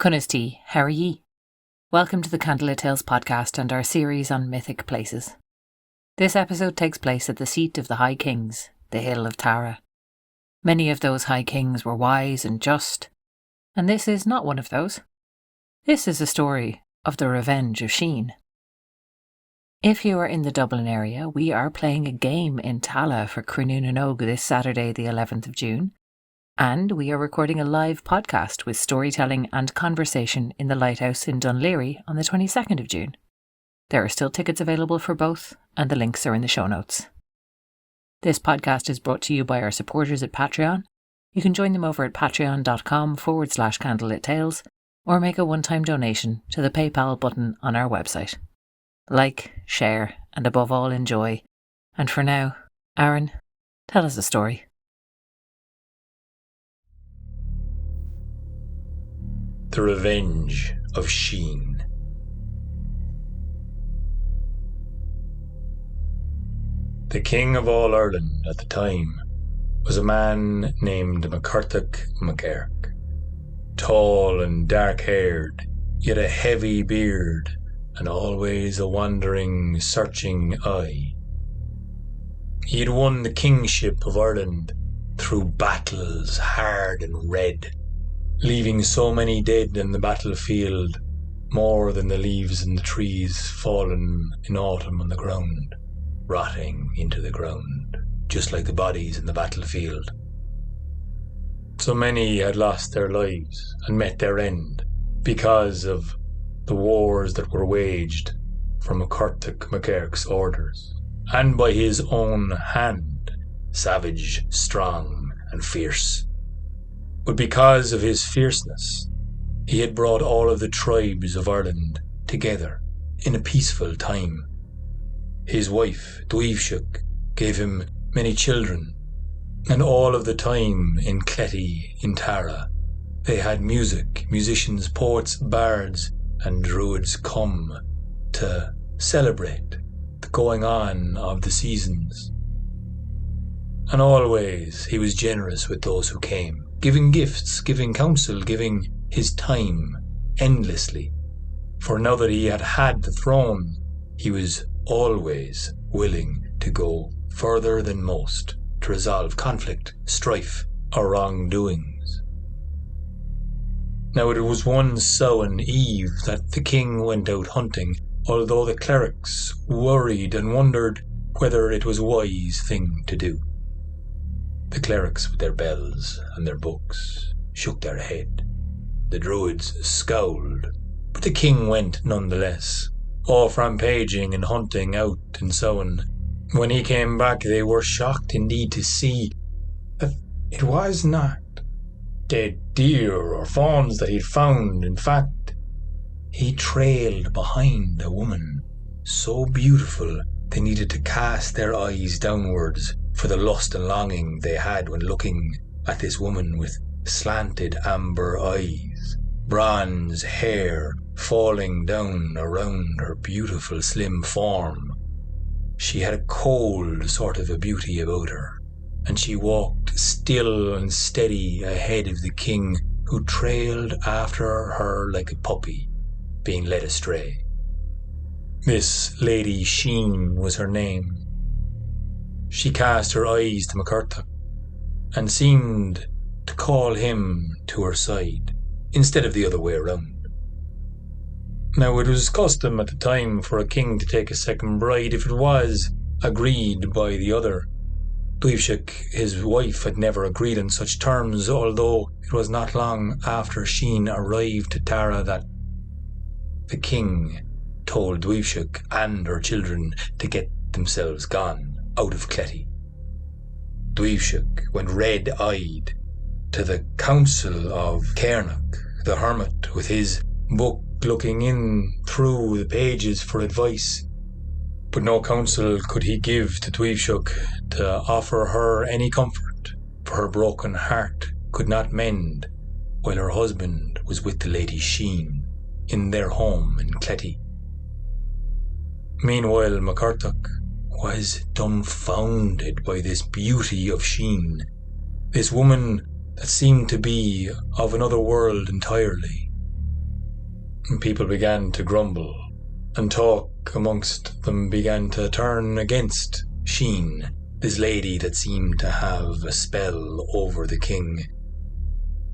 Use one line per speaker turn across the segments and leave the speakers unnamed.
Conn Cead, how are ye? Welcome to the Candlelittales podcast and our series on Mythic Places. This episode takes place at the seat of the High Kings, the Hill of Tara. Many of those High Kings were wise and just, and this is not one of those. This is a story of the Revenge of Sín. If you are in the Dublin area, we are playing a game in Tallaght for Cruinniú na nÓg this Saturday the 11th of June. And we are recording a live podcast with storytelling and conversation in the Lighthouse in Dunleary on the 22nd of June. There are still tickets available for both, and the links are in the show notes. This podcast is brought to you by our supporters at Patreon. You can join them over at patreon.com/candlelittales or make a one-time donation to the PayPal button on our website. Like, share, and above all enjoy. And for now, Aron, tell us a story.
The Revenge of Sín. The king of all Ireland at the time was a man named Mythic Places. Tall and dark-haired, yet a heavy beard and always a wandering, searching eye. He had won the kingship of Ireland through battles hard and red, leaving so many dead in the battlefield, more than the leaves in the trees fallen in autumn on the ground, rotting into the ground, just like the bodies in the battlefield. So many had lost their lives and met their end because of the wars that were waged from Mythic Places' orders, and by his own hand, savage, strong, and fierce. But because of his fierceness, he had brought all of the tribes of Ireland together in a peaceful time. His wife, Dubhsach, gave him many children, and all of the time in Cletty, in Tara, they had music, musicians, poets, bards, and druids come to celebrate the going on of the seasons. And always he was generous with those who came, giving gifts, giving counsel, giving his time endlessly. For now that he had the throne, he was always willing to go further than most to resolve conflict, strife, or wrongdoings. Now it was one Samhain eve that the king went out hunting, although the clerics worried and wondered whether it was a wise thing to do. The clerics with their bells and their books shook their head. The druids scowled, but the king went nonetheless, off rampaging and hunting out in Samhain. When he came back, they were shocked indeed to see that it was not dead deer or fawns that he'd found. In fact, he trailed behind a woman so beautiful they needed to cast their eyes downwards for the lust and longing they had when looking at this woman with slanted amber eyes, bronze hair falling down around her beautiful slim form. She had a cold sort of a beauty about her, and she walked still and steady ahead of the king, who trailed after her like a puppy being led astray. This Lady Sín was her name. She cast her eyes to Mythic and seemed to call him to her side, instead of the other way around. Now it was custom at the time for a king to take a second bride if it was agreed by the other. Dubhsach, his wife, had never agreed on such terms, although it was not long after Sín arrived to Tara that the king told Dubhsach and her children to get themselves gone out of Cletty. Dubhsach went red-eyed to the council of Cairnach, the hermit, with his book looking in through the pages for advice. But no counsel could he give to Dubhsach to offer her any comfort, for her broken heart could not mend while her husband was with the Lady Sín in their home in Cletty. Meanwhile, Mythic was dumbfounded by this beauty of Sín, this woman that seemed to be of another world entirely. and people began to grumble, and talk amongst them began to turn against Sín, this lady that seemed to have a spell over the king.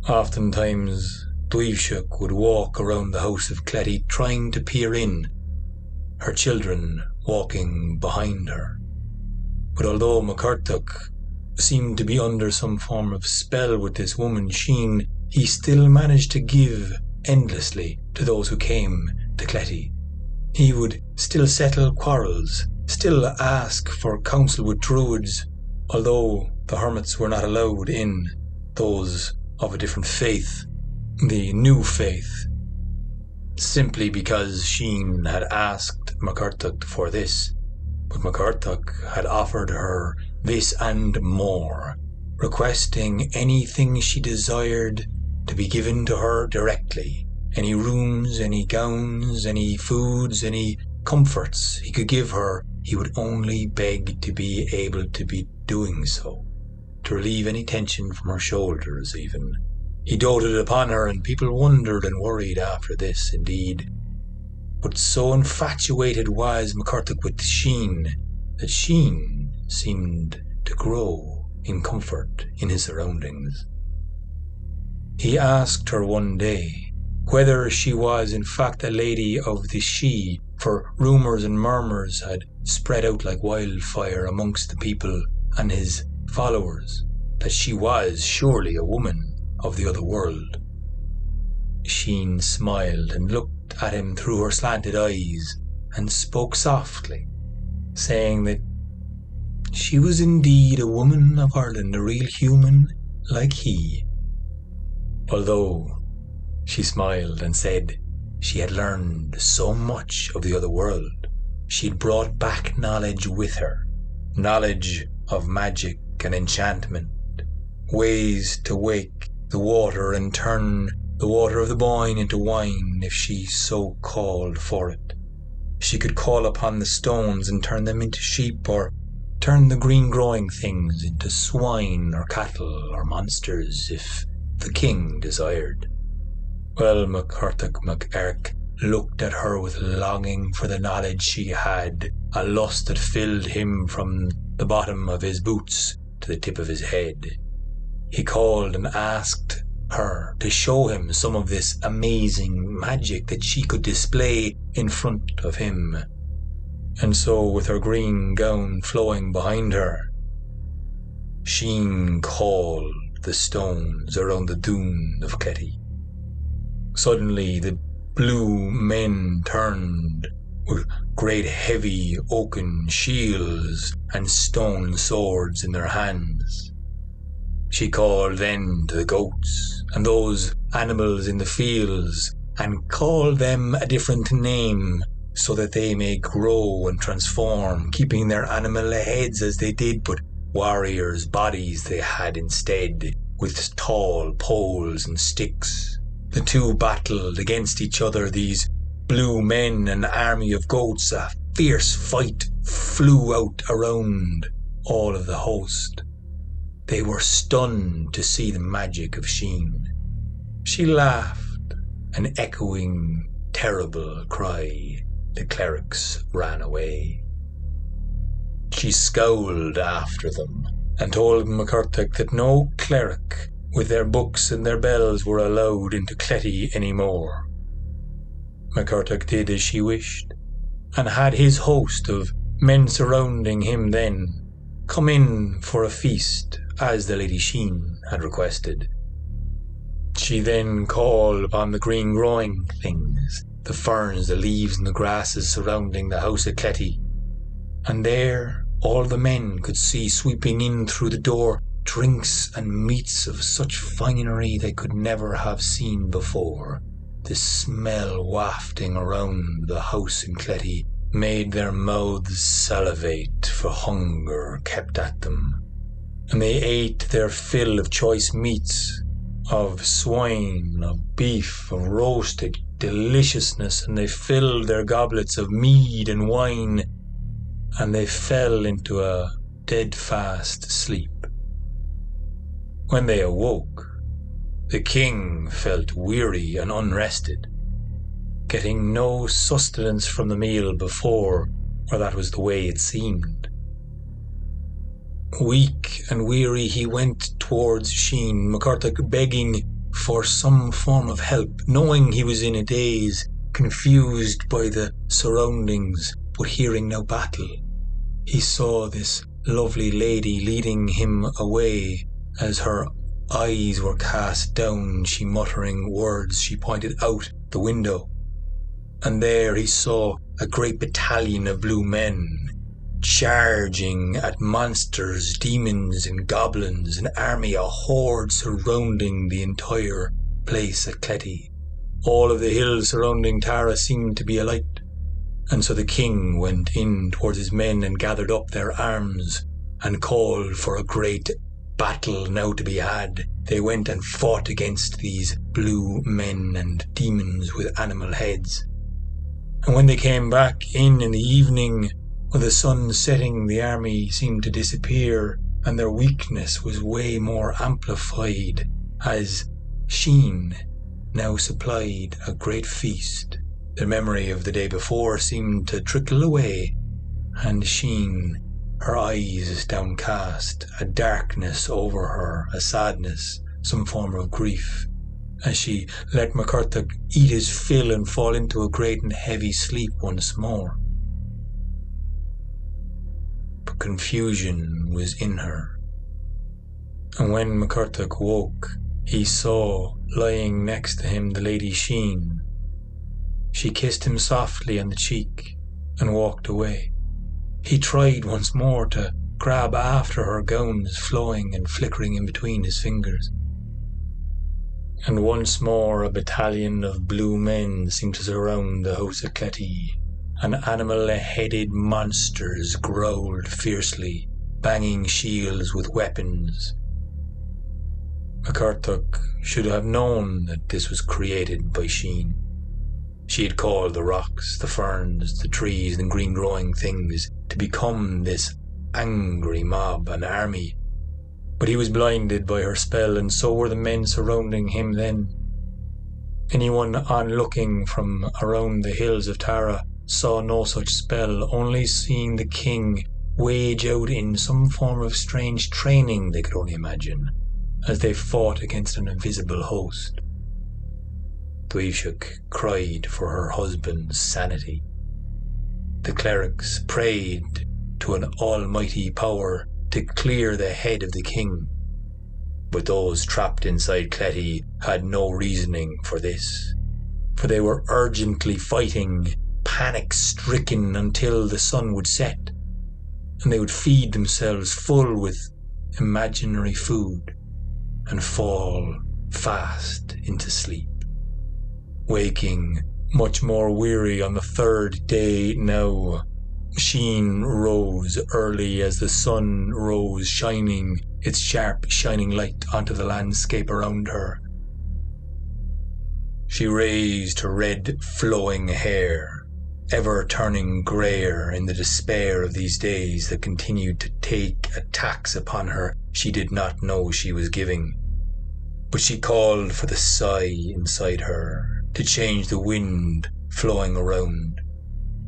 Oftentimes, Dubhsach would walk around the house of Cletty trying to peer in, her children walking behind her. But although McCurtach seemed to be under some form of spell with this woman Sín, he still managed to give endlessly to those who came to Cletty. He would still settle quarrels, still ask for counsel with druids, although the hermits were not allowed in, those of a different faith, the new faith, simply because Sín had asked McCurtach for this. But McCurtach had offered her this and more, requesting anything she desired to be given to her directly. Any rooms, any gowns, any foods, any comforts he could give her, he would only beg to be able to be doing so, to relieve any tension from her shoulders even. He doted upon her, and people wondered and worried after this, indeed. But so infatuated was McCurtach with Sín that Sín seemed to grow in comfort in his surroundings. He asked her one day whether she was in fact a lady of the Sídh, for rumours and murmurs had spread out like wildfire amongst the people and his followers that she was surely a woman of the other world. Sín smiled and looked at him through her slanted eyes and spoke softly, saying that she was indeed a woman of Ireland, a real human like he. Although she smiled and said she had learned so much of the other world, she had brought back knowledge with her, knowledge of magic and enchantment, ways to wake the water and turn the water of the boyne into wine if she so called for it. She could call upon the stones and turn them into sheep, or turn the green growing things into swine or cattle or monsters if the king desired. Well, McCurtach MacEirc looked at her with longing for the knowledge she had, a lust that filled him from the bottom of his boots to the tip of his head. He called and asked her to show him some of this amazing magic that she could display in front of him. And so, with her green gown flowing behind her, Sín called the stones around the dune of Cletty. Suddenly the blue men turned with great heavy oaken shields and stone swords in their hands. She called then to the goats and those animals in the fields, and called them a different name, so that they may grow and transform, keeping their animal heads as they did, but warriors' bodies they had instead, with tall poles and sticks. The two battled against each other, these blue men and army of goats. A fierce fight flew out around all of the host. They were stunned to see the magic of Sín. She laughed, an echoing, terrible cry. The clerics ran away. She scowled after them and told McCurtach that no cleric with their books and their bells were allowed into Cletty any more. McCurtach did as she wished, and had his host of men surrounding him then come in for a feast, as the Lady Sín had requested. She then called upon the green growing things, the ferns, the leaves and the grasses surrounding the house at Cletty, and there all the men could see sweeping in through the door drinks and meats of such finery they could never have seen before. The smell wafting around the house in Cletty made their mouths salivate, for hunger kept at them, and they ate their fill of choice meats, of swine, of beef, of roasted deliciousness, and they filled their goblets of mead and wine, and they fell into a dead fast sleep. When they awoke, the king felt weary and unrested. getting no sustenance from the meal before, or that was the way it seemed. Weak and weary he went towards Sín, McCarthaigh begging for some form of help, knowing he was in a daze, confused by the surroundings, but hearing no battle. He saw this lovely lady leading him away. As her eyes were cast down, she muttering words, she pointed out the window. And there he saw a great battalion of blue men, charging at monsters, demons and goblins, an army, a horde surrounding the entire place at Cletty. All of the hills surrounding Tara seemed to be alight, and so the king went in towards his men and gathered up their arms and called for a great battle now to be had. They went and fought against these blue men and demons with animal heads. And when they came back in the evening, with the sun setting, the army seemed to disappear, and their weakness was way more amplified as Sín now supplied a great feast. Their memory of the day before seemed to trickle away, and Sín, her eyes downcast, a darkness over her, a sadness, some form of grief, as she let McCarthaigh eat his fill and fall into a great and heavy sleep once more. But confusion was in her, and when McCarthaigh woke, he saw, lying next to him, the Lady Sín. She kissed him softly on the cheek and walked away. He tried once more to grab after her gowns flowing and flickering in between his fingers. And once more a battalion of blue men seemed to surround the house of Cletty, and animal-headed monsters growled fiercely, banging shields with weapons. McCarthaigh should have known that this was created by Sín. She had called the rocks, the ferns, the trees and green growing things to become this angry mob, an army. But he was blinded by her spell, and so were the men surrounding him then. Anyone onlooking from around the hills of Tara saw no such spell, only seeing the king wage out in some form of strange training they could only imagine, as they fought against an invisible host. Taoiseach cried for her husband's sanity. The clerics prayed to an almighty power to clear the head of the king, but those trapped inside Cletty had no reasoning for this, for they were urgently fighting, panic-stricken, until the sun would set, and they would feed themselves full with imaginary food and fall fast into sleep, waking much more weary on the third day now. Sín rose early as the sun rose, shining its sharp shining light onto the landscape around her. She raised her red flowing hair, ever turning greyer in the despair of these days that continued to take a tax upon her she did not know she was giving. But she called for the sigh inside her to change the wind flowing around.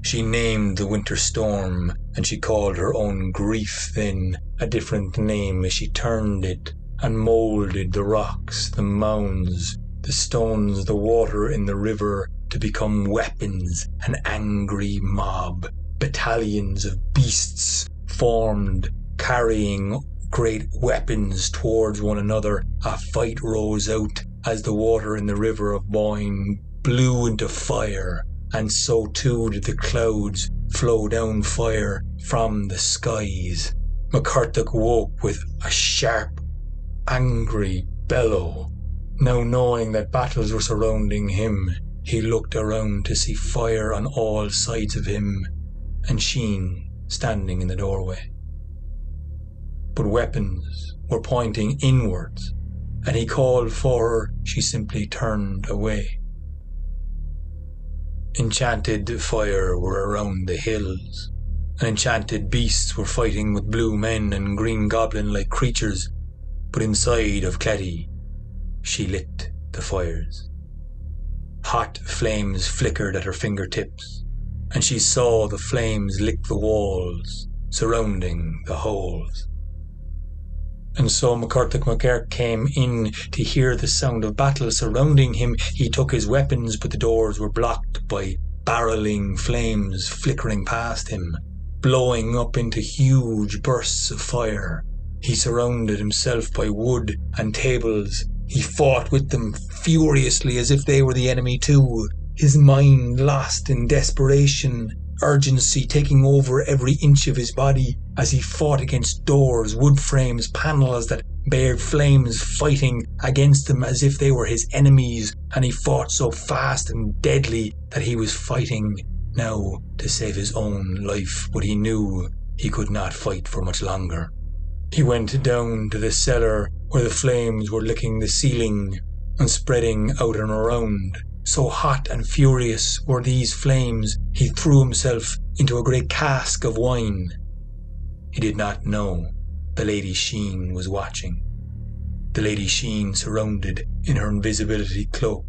She named the winter storm, and she called her own grief then a different name as she turned it and moulded the rocks, the mounds, the stones, the water in the river to become weapons, an angry mob. Battalions of beasts formed, carrying great weapons towards one another. A fight rose out as the water in the river of Boyne blew into fire, and so too did the clouds flow down fire from the skies. McCarthaigh woke with a sharp, angry bellow. Now knowing that battles were surrounding him, he looked around to see fire on all sides of him, and Sín standing in the doorway. But weapons were pointing inwards, and he called for her. She simply turned away. Enchanted fire were around the hills, and enchanted beasts were fighting with blue men and green goblin-like creatures, but inside of Cletty she lit the fires. Hot flames flickered at her fingertips, and she saw the flames lick the walls surrounding the holes. And so McCurtach MacEirc came in to hear the sound of battle surrounding him. He took his weapons, but the doors were blocked by barreling flames flickering past him, blowing up into huge bursts of fire. He surrounded himself by wood and tables. He fought with them furiously as if they were the enemy too, his mind lost in desperation, urgency taking over every inch of his body as he fought against doors, wood frames, panels that bared flames, fighting against them as if they were his enemies. And he fought so fast and deadly that he was fighting now to save his own life, but he knew he could not fight for much longer. He went down to the cellar where the flames were licking the ceiling and spreading out and around. So hot and furious were these flames, he threw himself into a great cask of wine. He did not know the Lady Sín was watching. The Lady Sín, surrounded in her invisibility cloak,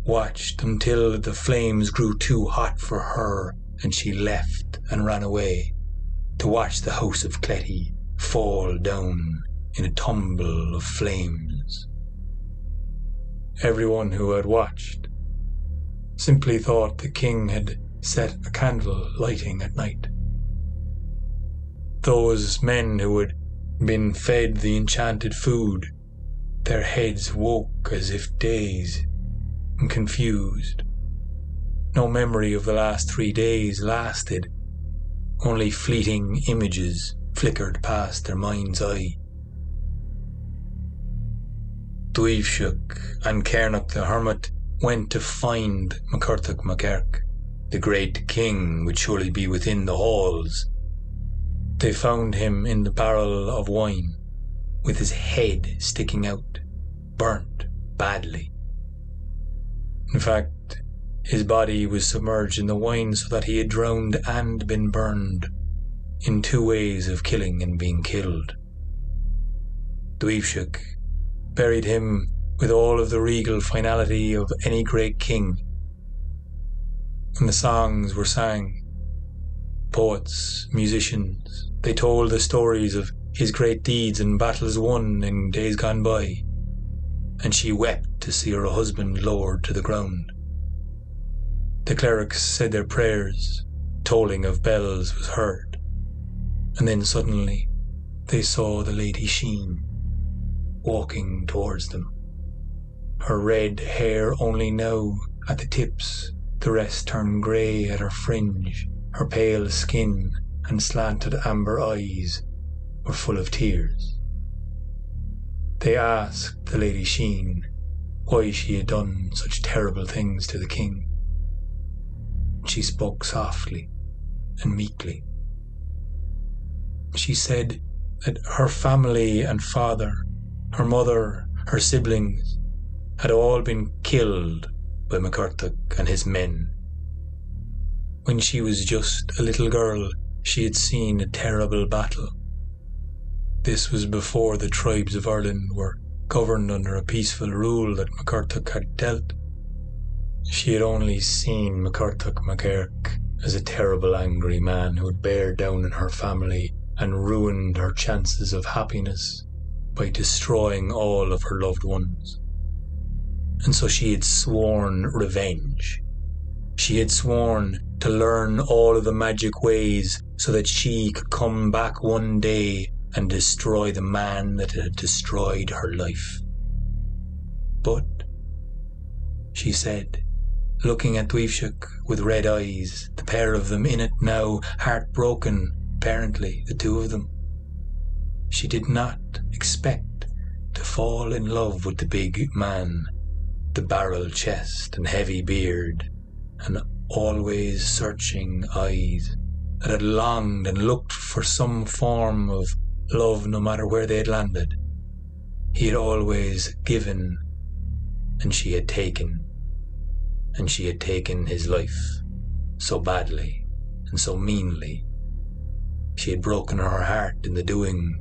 watched until the flames grew too hot for her, and she left and ran away to watch the house of Cletty fall down in a tumble of flames. Everyone who had watched simply thought the king had set a candle lighting at night. Those men who had been fed the enchanted food, their heads woke as if dazed and confused. No memory of the last 3 days lasted. Only fleeting images flickered past their mind's eye. Dubhsach and Cernach the hermit went to find McCurtach MacEirc. The great king would surely be within the halls. They found him in the barrel of wine, with his head sticking out, burnt badly. In fact, his body was submerged in the wine so that he had drowned and been burned, in 2 ways of killing and being killed. Dubhsach buried him with all of the regal finality of any great king. And the songs were sang. Poets, musicians, they told the stories of his great deeds and battles won in days gone by. And she wept to see her husband lowered to the ground. The clerics said their prayers, tolling of bells was heard. And then suddenly they saw the Lady Sín walking towards them. Her red hair only now at the tips, the rest turned grey at her fringe. Her pale skin and slanted amber eyes were full of tears. They asked the Lady Sín why she had done such terrible things to the king. She spoke softly and meekly. She said that her family and father, her mother, her siblings, had all been killed by McCurtach and his men. When she was just a little girl, she had seen a terrible battle. This was before the tribes of Ireland were governed under a peaceful rule that McCurtach had dealt. She had only seen McCurtach MacEirc as a terrible angry man who had bared down on her family and ruined her chances of happiness by destroying all of her loved ones. And so she had sworn revenge. She had sworn to learn all of the magic ways so that she could come back one day and destroy the man that had destroyed her life. But, she said, looking at Dubhsach with red eyes, the pair of them in it now, heartbroken, apparently, the two of them, she did not expect to fall in love with the big man, the barrel chest and heavy beard, and always searching eyes that had longed and looked for some form of love no matter where they had landed. He had always given, and she had taken his life so badly and so meanly. She had broken her heart in the doing,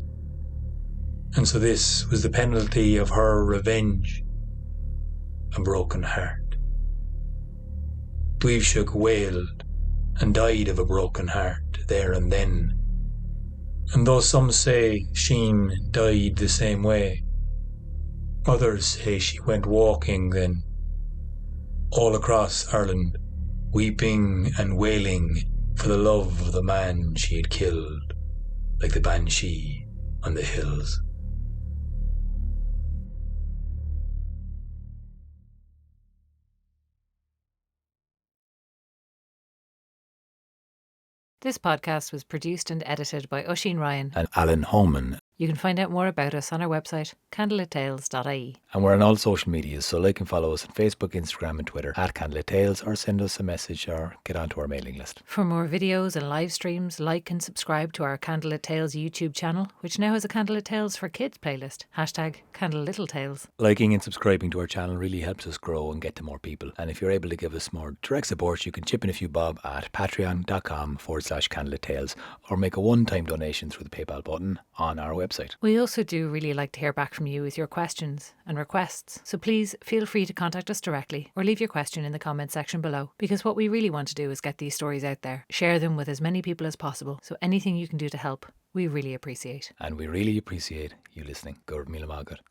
and so this was the penalty of her revenge, a broken heart. Dweebshug wailed and died of a broken heart there and then. And though some say Sín died the same way, others say she went walking then, all across Ireland, weeping and wailing for the love of the man she had killed, like the banshee on the hills.
This podcast was produced and edited by Oisín Ryan
and Alan Holman.
You can find out more about us on our website, candlelittales.ie.
And we're on all social media, so like and follow us on Facebook, Instagram and Twitter at Candlelittales, or send us a message or get onto our mailing list.
For more videos and live streams, like and subscribe to our Candlelit Tales YouTube channel, which now has a Candlelit Tales for Kids playlist, #candlelittalespodcast.
Liking and subscribing to our channel really helps us grow and get to more people. And if you're able to give us more direct support, you can chip in a few bob at patreon.com/candlelittales, or make a one-time donation through the PayPal button on our website.
We also do really like to hear back from you with your questions and requests, so please feel free to contact us directly or leave your question in the comments section below, because what we really want to do is get these stories out there, share them with as many people as possible, so anything you can do to help, we really appreciate.
And we really appreciate you listening. Go Mila Margaret.